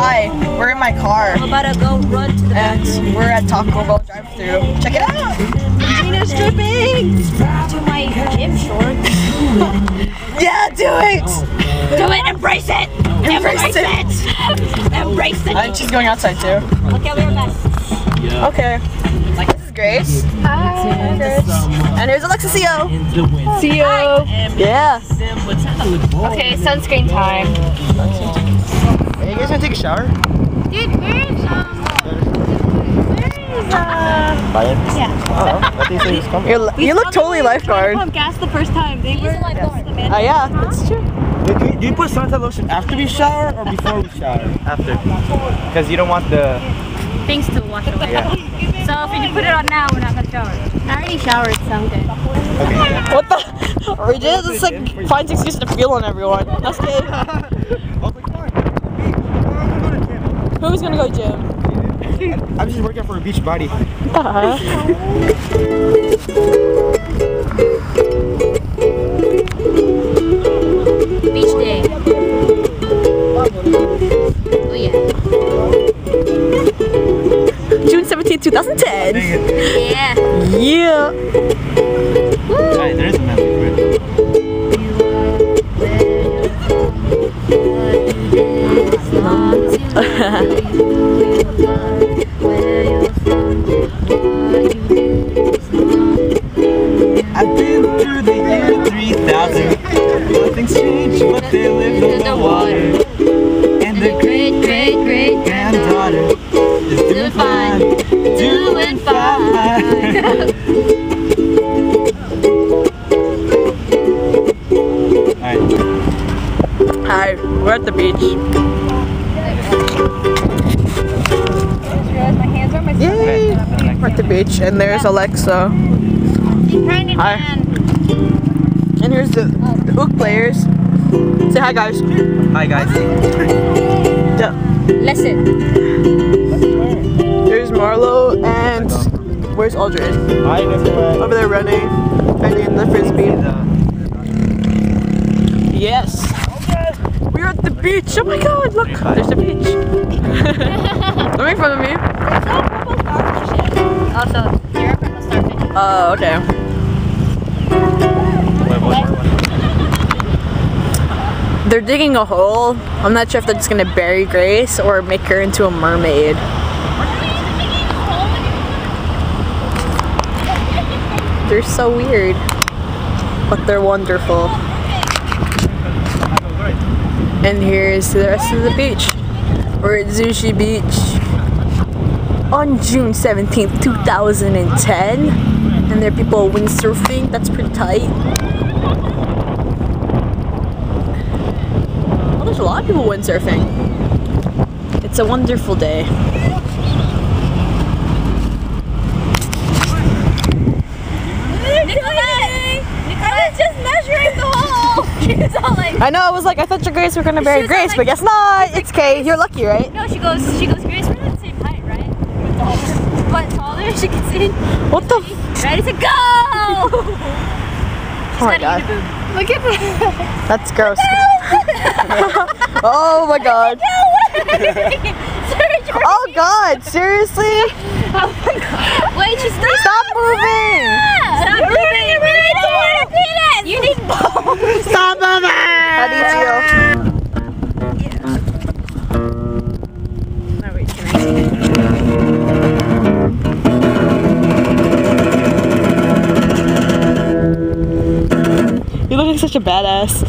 Hi, we're in my car. I'm about to go run to the and we're at Taco Bell drive-thru. Check it out. Regina's dripping to my gym shorts. Yeah, do it. Do it. Embrace it. Embrace it. Embrace it. And she's going outside too. Okay, we're back. Okay. This is Grace. Hi. Grace. And here's Alexa CO. CO. Yeah. Okay, sunscreen time. Hey, you guys gonna take a shower? Dude, where's Yeah. Oh, I think he was coming. You look totally lifeguard. Pump gas the first time. They were lifeguard. Yeah, that's true. Do you put suntan lotion after we shower or before we shower? After. Because you don't want the things to wash away. Yeah. So if you put it on now, we're not gonna shower. I already showered, so I'm good. Okay. What the? Regina just like finds excuse to feel on everyone. That's good. Who's gonna go gym? I'm just working for a beach body. Beach day. Oh yeah. June 17th, 2010. Yeah. Yeah. Right, there is a message for it. I've been through the year 3000. Nothing's changed, but they live in the water. And the great granddaughter is doing fine, doing fine. Alright. Hi, we're at the beach. Yay! We're at the beach, and there's Alexa. Hi. And here's the hook players. Say hi, guys. Hi guys. Listen. There's Marlowe and where's Aldrin? Hi everyone. Over there running, finding the frisbee. Yes. We're at the beach. Oh my God! Look, there's the beach. Don't make fun of me. Also, you're a purple starfish. Oh, okay. They're digging a hole. I'm not sure if they're just gonna bury Grace or make her into a mermaid. They're so weird, but they're wonderful. And here's the rest of the beach. We're at Zushi Beach on June 17th, 2010. And there are people windsurfing. That's pretty tight. Well, there's a lot of people windsurfing. It's a wonderful day. I was just measuring the hole. She was all like, I know, I was like, I thought your Grace were gonna bury Grace, but guess not. It's okay. You're lucky, right? no, she goes, Grace, we're not the same height, right? But taller, she can see. What the? Ready to go! Oh my God. Look at that. That's gross. Oh my God. Oh God, seriously? Oh my God. Wait, just Stop moving! Stop moving! You need bones! Stop moving! How do you feel? Oh, wait, can I see it? You look like such a badass.